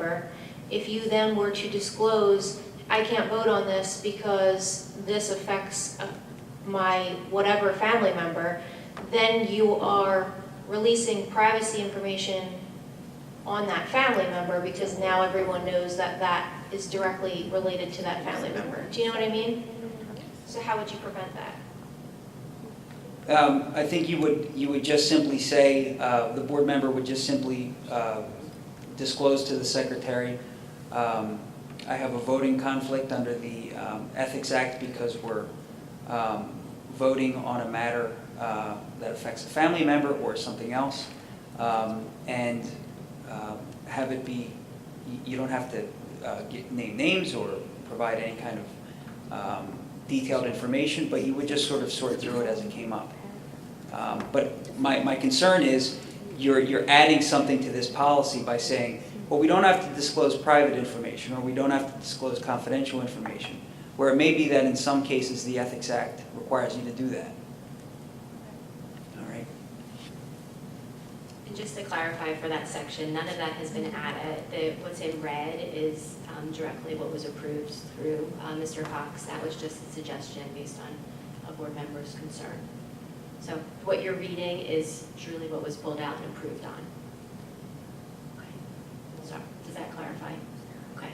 member, if you then were to disclose, I can't vote on this because this affects my whatever family member, then you are releasing privacy information on that family member because now everyone knows that that is directly related to that family member. Do you know what I mean? So how would you prevent that? I think you would just simply say, the board member would just simply disclose to the secretary, I have a voting conflict under the Ethics Act because we're voting on a matter that affects a family member or something else, and have it be, you don't have to name names or provide any kind of detailed information, but you would just sort of sort through it as it came up. But my concern is you're adding something to this policy by saying, well, we don't have to disclose private information or we don't have to disclose confidential information, where it may be that in some cases the Ethics Act requires you to do that. All right. And just to clarify for that section, none of that has been added. What's in red is directly what was approved through Mr. Cox. That was just a suggestion based on a board member's concern. So what you're reading is truly what was pulled out and approved on. Okay. So does that clarify? Okay.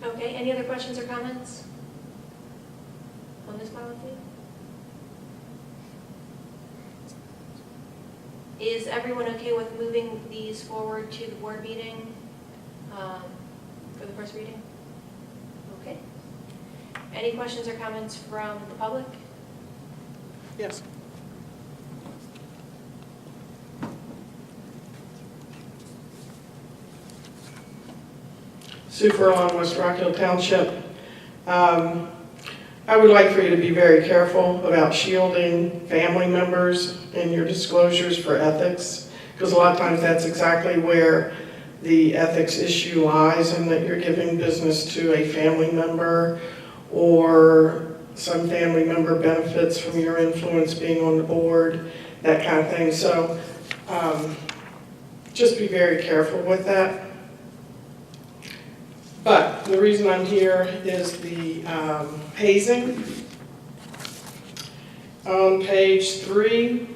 Okay, any other questions or comments on this policy? Is everyone okay with moving these forward to the board meeting for the first reading? Okay. Any questions or comments from the public? Yes. Sue Furlong, West Rock Hill Township. I would like for you to be very careful about shielding family members in your disclosures for ethics, because a lot of times that's exactly where the ethics issue lies, and that you're giving business to a family member or some family member benefits from your influence being on the board, that kind of thing. So just be very careful with that. But the reason I'm here is the hazing. On page 3,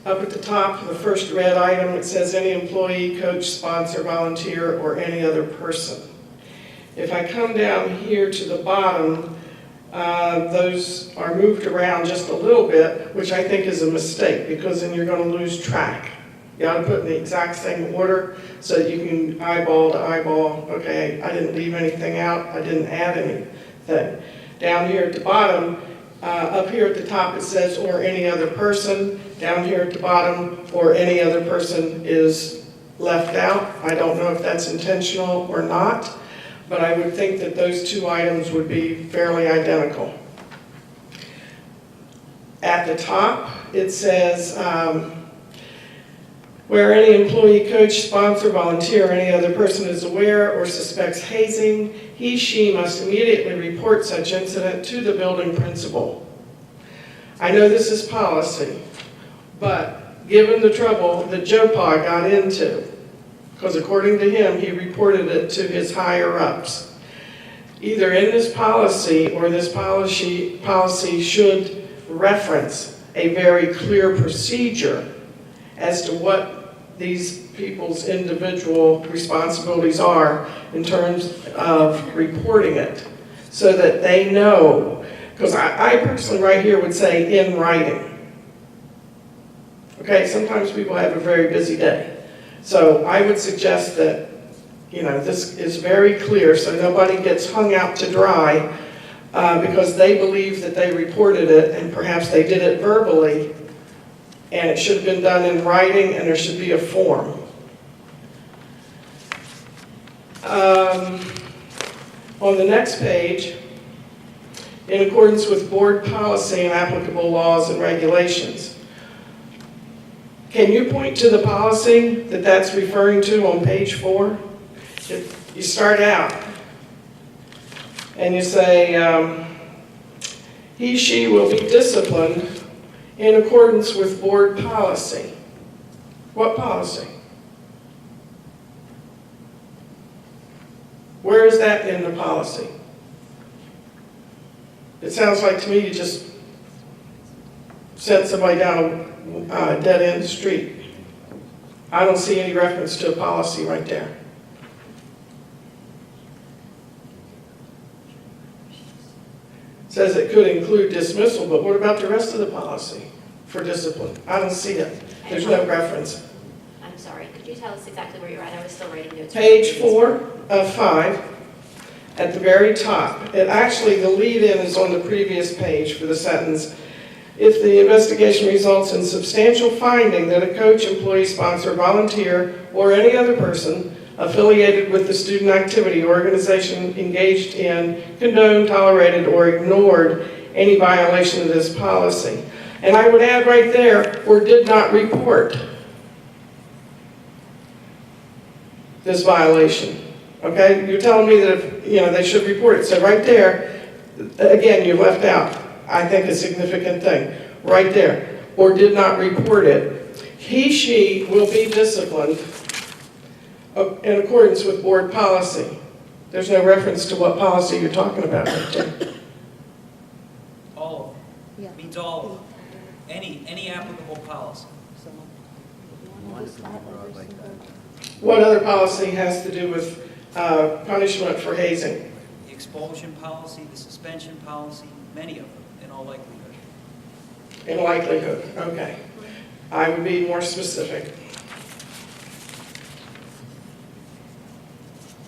up at the top, the first red item, it says any employee, coach, sponsor, volunteer, or any other person. If I come down here to the bottom, those are moved around just a little bit, which I think is a mistake, because then you're going to lose track. You ought to put in the exact same order so that you can eyeball to eyeball. Okay, I didn't leave anything out. I didn't add anything. Down here at the bottom, up here at the top it says or any other person. Down here at the bottom, or any other person is left out. I don't know if that's intentional or not, but I would think that those two items would be fairly identical. At the top, it says, where any employee, coach, sponsor, volunteer, or any other person is aware or suspects hazing, he, she must immediately report such incident to the building principal. I know this is policy, but given the trouble that Joe Pa got into, because according to him, he reported it to his higher-ups, either in this policy or this policy should reference a very clear procedure as to what these people's individual responsibilities are in terms of reporting it, so that they know. Because I personally right here would say in writing. Okay, sometimes people have a very busy day. So I would suggest that, this is very clear so nobody gets hung out to dry because they believe that they reported it and perhaps they did it verbally, and it should have been done in writing, and there should be a form. On the next page, in accordance with board policy and applicable laws and regulations. Can you point to the policy that that's referring to on page 4? You start out and you say, He, she will be disciplined in accordance with board policy. What policy? Where is that in the policy? It sounds like to me you just sent somebody down a dead-end street. I don't see any reference to a policy right there. It says it could include dismissal, but what about the rest of the policy for discipline? I don't see it. There's no reference. I'm sorry, could you tell us exactly where you're at? I was still writing notes. Page 4 of 5, at the very top. And actually, the lead-in is on the previous page for the sentence. If the investigation results in substantial finding that a coach, employee, sponsor, volunteer, or any other person affiliated with the student activity or organization engaged in, condoned, tolerated, or ignored any violation of this policy. And I would add right there, or did not report this violation. Okay, you're telling me that if, they should report it. So right there, again, you left out, I think, a significant thing. Right there, or did not report it. He, she will be disciplined in accordance with board policy. There's no reference to what policy you're talking about right there. All of them. Means all of them. Any applicable policy. What other policy has to do with punishment for hazing? The expulsion policy, the suspension policy, many of them, in all likelihood. In likelihood, okay. I would be more specific.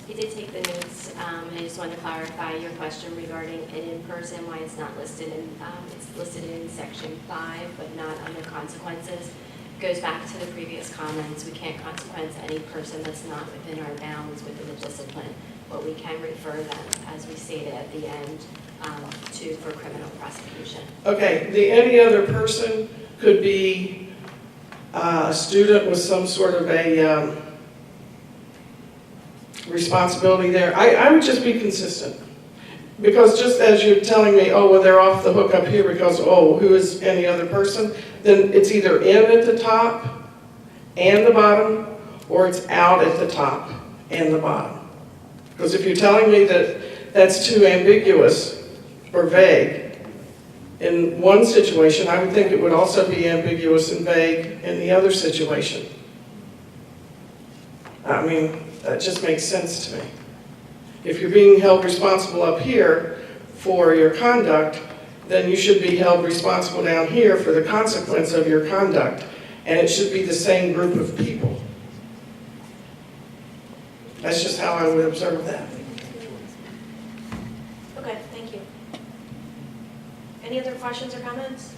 I did take the notes, and I just wanted to clarify your question regarding an in-person, why it's not listed in, it's listed in section 5, but not under consequences. Goes back to the previous comments. We can't consequence any person that's not within our bounds within the discipline, but we can refer them, as we stated at the end, for criminal prosecution. Okay, the any other person could be a student with some sort of a responsibility there. I would just be consistent. Because just as you're telling me, oh, well, they're off the hook up here because, oh, who is any other person, then it's either in at the top and the bottom, or it's out at the top and the bottom. Because if you're telling me that that's too ambiguous or vague in one situation, I would think it would also be ambiguous and vague in the other situation. I mean, that just makes sense to me. If you're being held responsible up here for your conduct, then you should be held responsible down here for the consequence of your conduct. And it should be the same group of people. That's just how I would observe that. Okay, thank you. Any other questions or comments?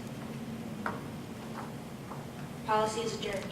Policy is adjourned.